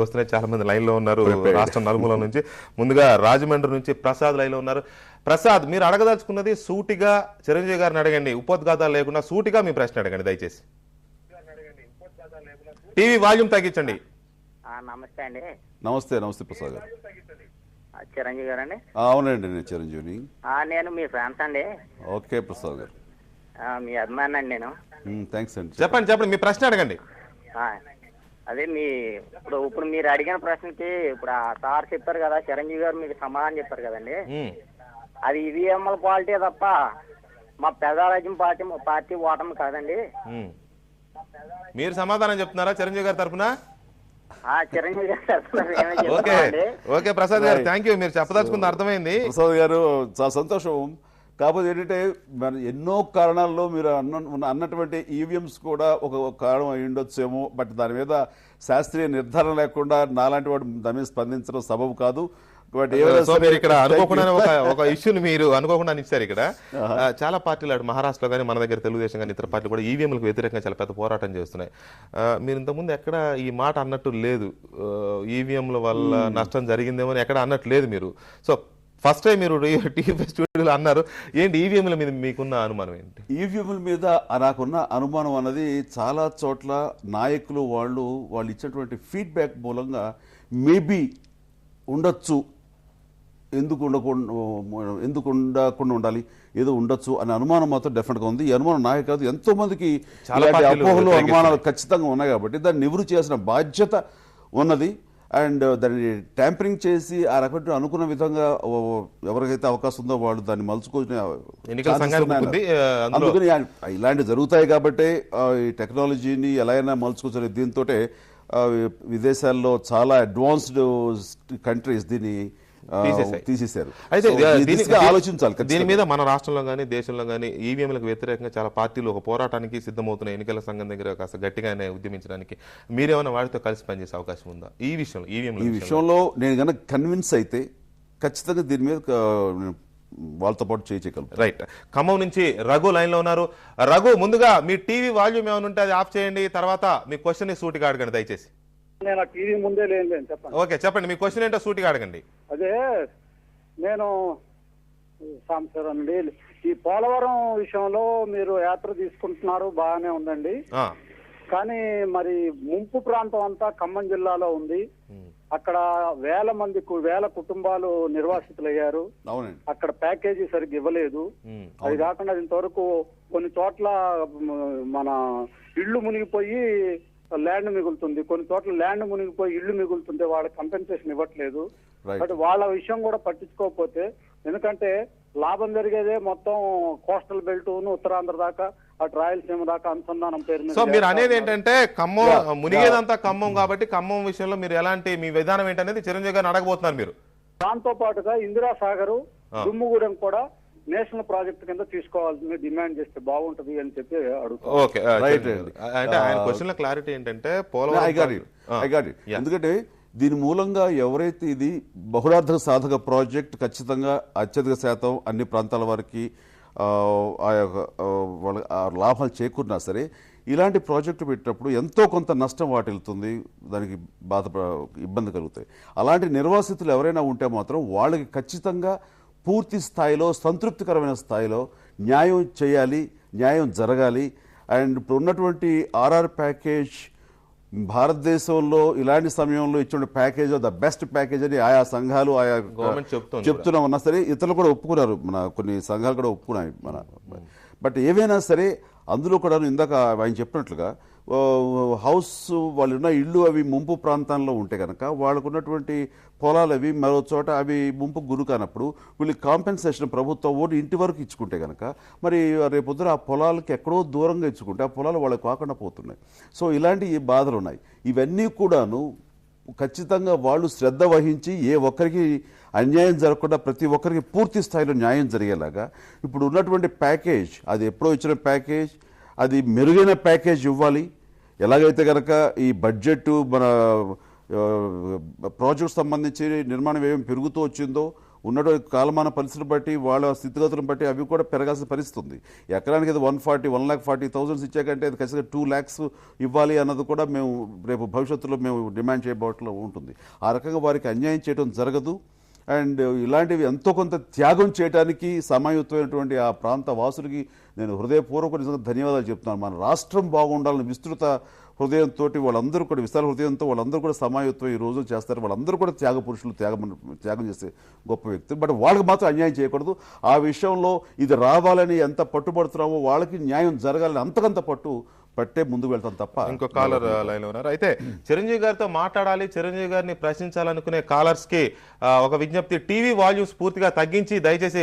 కార్యక్రమానికి వస్తున్నాయి. చాలా మంది లైన్ లో ఉన్నారు రాష్ట్రం నలుమూల నుంచి. ముందుగా రాజమండ్రి నుంచి ప్రసాద్ లైన్ లో ఉన్నారు. ప్రసాద్, మీరు అడగదలుచుకున్నది సూటిగా చిరంజీవి గారిని అడగండి, ఉపోద్ఘాతాలు లేకుండా సూటిగా మీ ప్రశ్న అడగండి దయచేసి. టీవీ వాల్యూమ్ తగ్గించండి. నమస్తే అండి. నమస్తే. నమస్తే ప్రసాద్ గారు. చిరంజీవి గారండి? అవునండి, నేను చిరంజీవిని. నేను మీ ఫ్రెండ్స్ అండి. ఓకే ప్రసాద్ గారు, మీ అభిమాని అండి నేను. థ్యాంక్స్ అండి. చెప్పండి మీ ప్రశ్న అడగండి. అదే ఇప్పుడు మీరు అడిగిన ప్రశ్నకి ఇప్పుడు ఆ సార్ చెప్పారు కదా, చిరంజీవి గారు మీకు సమాధానం చెప్పారు కదండి. అది ఈవీఎంల పార్టీ తప్ప మా ప్రజారాజ్యం పార్టీ ఓటమి కాదండి. మీరు సమాధానం చెప్తున్నారా చిరంజీవి గారి తరఫున? చిరంజీవి గారు. ఓకే ప్రసాద్ గారు, థ్యాంక్ యూ. మీరు చెప్పదలుచుకుంది అర్థమైంది. ప్రసాద్ గారు, చాలా సంతోషం. కాకపోతే ఏంటంటే మన ఎన్నో కారణాల్లో మీరు అన్నటువంటి ఈవీఎంస్ కూడా ఒక కారణం అయి ఉండొచ్చేమో. బట్ దాని మీద శాస్త్రీయ నిర్ధారణ లేకుండా నాలాంటి వాడు దాని మీద స్పందించడం సబబు కాదు. ఇక్కడ అనుకోకుండా ఒక ఇష్యూని మీరు అనుకోకుండా ఇచ్చారు. ఇక్కడ చాలా పార్టీలు మహారాష్ట్రలో కానీ మన దగ్గర తెలుగుదేశం కానీ ఇతర పార్టీలు కూడా ఈవీఎంలకు వ్యతిరేకంగా చాలా పెద్ద పోరాటం చేస్తున్నాయి. మీరు ఇంతకుముందు ఎక్కడ ఈ మాట అన్నట్టు లేదు, ఈవీఎంల వల్ల నష్టం జరిగిందేమో ఎక్కడ అన్నట్టు లేదు మీరు. సో ఫస్ట్ టైం మీరు టీవీ స్టూడియోలో అన్నారు. ఏంటి ఈవీఎంల మీద మీకున్న అనుమానం ఏంటి? ఈవీఎంల మీద నాకున్న అనుమానం అన్నది చాలా చోట్ల నాయకులు వాళ్ళు ఇచ్చినటువంటి ఫీడ్బ్యాక్ మూలంగా మేబీ ఉండొచ్చు, ఎందుకు ఉండకుండా ఉండాలి, ఏదో ఉండొచ్చు అనే అనుమానం మాత్రం డెఫినెట్గా ఉంది. ఈ అనుమానం నాకే కాదు, ఎంతో మందికి అపోహలు అనుమానాలు ఖచ్చితంగా ఉన్నాయి. కాబట్టి దాన్ని నివృత్తి చేయాల్సిన బాధ్యత ఉన్నది. అండ్ దాన్ని ట్యాంపరింగ్ చేసి ఆ రకమైన అనుకున్న విధంగా ఎవరికైతే అవకాశం ఉందో వాళ్ళు దాన్ని మలుచుకొని అందుకని ఇలాంటివి జరుగుతాయి. కాబట్టి ఈ టెక్నాలజీని ఎలా అయినా మలుచుకోవచ్చు. దీంతో విదేశాల్లో చాలా అడ్వాన్స్డ్ కంట్రీస్ దీన్ని తీసేశారు. అయితే ఆలోచించాలి దీని మీద. మన రాష్ట్రంలో కానీ దేశంలో కానీ ఈవీఎంలకు వ్యతిరేకంగా చాలా పార్టీలు ఒక పోరాటానికి సిద్ధమవుతున్నాయి. ఎన్నికల సంఘం దగ్గర కాస్త గట్టిగానే ఉద్యమించడానికి మీరేమైనా వాటితో కలిసి పనిచేసే అవకాశం ఉందా ఈ విషయంలో? ఈ విషయంలో నేను కనుక కన్విన్స్ అయితే ఖచ్చితంగా దీని మీద వాళ్ళతో పాటు చేయగలరు. రైట్. ఖమ్మం నుంచి రఘు లైన్ లో ఉన్నారు. రఘు, ముందుగా మీ టీవీ వాల్యూమ్ ఏమైనా ఉంటే అది ఆఫ్ చేయండి, తర్వాత మీ క్వశ్చన్ సూటిగా అడగండి దయచేసి. నేను టీవీ ముందే లేదు, చెప్పండి. ఓకే, చెప్పండి మీ క్వశ్చన్ ఏంటో సూటిగా అడగండి. అదే నేను అండి, ఈ పోలవరం విషయంలో మీరు యాత్ర తీసుకుంటున్నారు, బాగానే ఉందండి. కానీ మరి ముంపు ప్రాంతం అంతా ఖమ్మం జిల్లాలో ఉంది. అక్కడ వేల కుటుంబాలు నిర్వాసితులయ్యారు. అక్కడ ప్యాకేజీ సరిగ్గా ఇవ్వలేదు. అది కాకుండా ఇంతవరకు కొన్ని చోట్ల మన ఇళ్లు మునిగిపోయి ల్యాండ్ మిగులుతుంది, కొన్ని చోట్ల ల్యాండ్ మునిగిపోయి ఇళ్లు మిగులుతుంటే వాళ్ళకి కంపెన్సేషన్ ఇవ్వట్లేదు. బట్ వాళ్ళ విషయం కూడా పట్టించుకోకపోతే, ఎందుకంటే లాభం జరిగేదే మొత్తం కోస్టల్ బెల్ట్ ఉత్తరాంధ్ర దాకా, అటు రాయలసీమ దాకా అనుసంధానం పేరు మీద. సో మీరు అనేది ఏంటంటే ఖమ్మం మునిగేదంతా ఖమ్మం కాబట్టి ఖమ్మం విషయంలో మీరు ఎలాంటి మీ విధానం ఏంటనేది చిరంజీవి గారిని అడగబోతున్నారు మీరు. దాంతో పాటుగా ఇందిరా సాగర్, దుమ్ముగూడెం కూడా నేషనల్ ప్రాజెక్ట్ కింద తీసుకోవాల్సింది డిమాండ్ చేస్తే బాగుంటది అని చెప్పి అడుగుతారు. Okay, right. అంటే ఆయన క్వశ్చన్ లో క్లారిటీ ఏంటంటే ఎందుకంటే దీని మూలంగా ఎవరైతే ఇది బహుళార్థక సాధక ప్రాజెక్ట్ ఖచ్చితంగా అత్యధిక శాతం అన్ని ప్రాంతాల వారికి లాభాలు చేకూరినా సరే, ఇలాంటి ప్రాజెక్టు పెట్టినప్పుడు ఎంతో కొంత నష్టం వాటిల్తుంది, దానికి ఇబ్బంది కలుగుతాయి. అలాంటి నిర్వాసితులు ఎవరైనా ఉంటే మాత్రం వాళ్ళకి ఖచ్చితంగా పూర్తి స్థాయిలో సంతృప్తికరమైన స్థాయిలో న్యాయం చేయాలి, న్యాయం జరగాలి. అండ్ ఇప్పుడు ఉన్నటువంటి ఆర్ఆర్ ప్యాకేజ్ భారతదేశంలో ఇలాంటి సమయంలో ఇచ్చిన ప్యాకేజ్ ద బెస్ట్ ప్యాకేజ్ అని ఆయా సంఘాలు ఆయా చెప్తున్నా ఉన్నా సరే, ఇతరులు కూడా ఒప్పుకున్నారు, మన కొన్ని సంఘాలు కూడా ఒప్పుకున్నాయి బట్ ఏవైనా సరే అందులో కూడా ఇందాక ఆయన చెప్పినట్లుగా హౌస్ వాళ్ళు ఉన్న ఇళ్ళు అవి ముంపు ప్రాంతాల్లో ఉంటే కనుక వాళ్ళకు ఉన్నటువంటి పొలాలు అవి మరో చోట అవి ముంపు గురి కానప్పుడు వీళ్ళకి కాంపెన్సేషన్ ప్రభుత్వం ఓటు ఇంటి వరకు ఇచ్చుకుంటే కనుక మరి రేపొద్దున ఆ పొలాలకి ఎక్కడో దూరంగా ఇచ్చుకుంటే ఆ పొలాలు వాళ్ళకి కాకుండా పోతున్నాయి. సో ఇలాంటి బాధలు ఉన్నాయి. ఇవన్నీ కూడాను ఖచ్చితంగా వాళ్ళు శ్రద్ధ వహించి ఏ ఒక్కరికి అన్యాయం జరగకుండా ప్రతి ఒక్కరికి పూర్తి స్థాయిలో న్యాయం జరిగేలాగా ఇప్పుడు ఉన్నటువంటి ప్యాకేజ్, అది ఎప్పుడో ఇచ్చిన ప్యాకేజ్, అది మెరుగైన ప్యాకేజ్ ఇవ్వాలి. ఎలాగైతే కనుక ఈ బడ్జెట్ మన ప్రాజెక్ట్ సంబంధించి నిర్మాణ వ్యయం పెరుగుతూ వచ్చిందో ఉన్నటువంటి కాలమాన పరిస్థితులు బట్టి వాళ్ళ స్థితిగతులను బట్టి అవి కూడా పెరగాల్సిన పరిస్థితి ఉంది. ఎకరానికి అది 1,40,000 ఇచ్చాకంటే అది ఖచ్చితంగా 2 lakhs ఇవ్వాలి అన్నది కూడా మేము రేపు భవిష్యత్తులో మేము డిమాండ్ చేయబోట్లో ఉంటుంది. ఆ రకంగా వారికి అన్యాయం చేయడం జరగదు. అండ్ ఇలాంటివి ఎంతో కొంత త్యాగం చేయడానికి సమాయుత్తమైనటువంటి ఆ ప్రాంత వాసులకి నేను హృదయపూర్వక నిజంగా ధన్యవాదాలు చెప్తున్నాను. మన రాష్ట్రం బాగుండాలని విస్తృత హృదయంతో వాళ్ళందరూ కూడా విశాల హృదయంతో వాళ్ళందరూ కూడా సమాయుత్వం ఈ రోజు చేస్తారు. వాళ్ళందరూ కూడా త్యాగ పురుషులు, త్యాగం చేసే గొప్ప వ్యక్తి. బట్ వాళ్ళకి మాత్రం అన్యాయం చేయకూడదు. ఆ విషయంలో ఇది రావాలని ఎంత పట్టుబడుతున్నామో వాళ్ళకి న్యాయం జరగాలని అంతకంత పట్టే ముందుకు వెళ్తాం తప్ప. ఇంకో కాలర్ లైన్ లో ఉన్నారు. అయితే చిరంజీవి గారితో మాట్లాడాలి, చిరంజీవి గారిని ప్రశ్నించాలనుకునే కాలర్స్ కి ఒక విజ్ఞప్తి, టీవీ వాల్యూమ్స్ పూర్తిగా తగ్గించి దయచేసి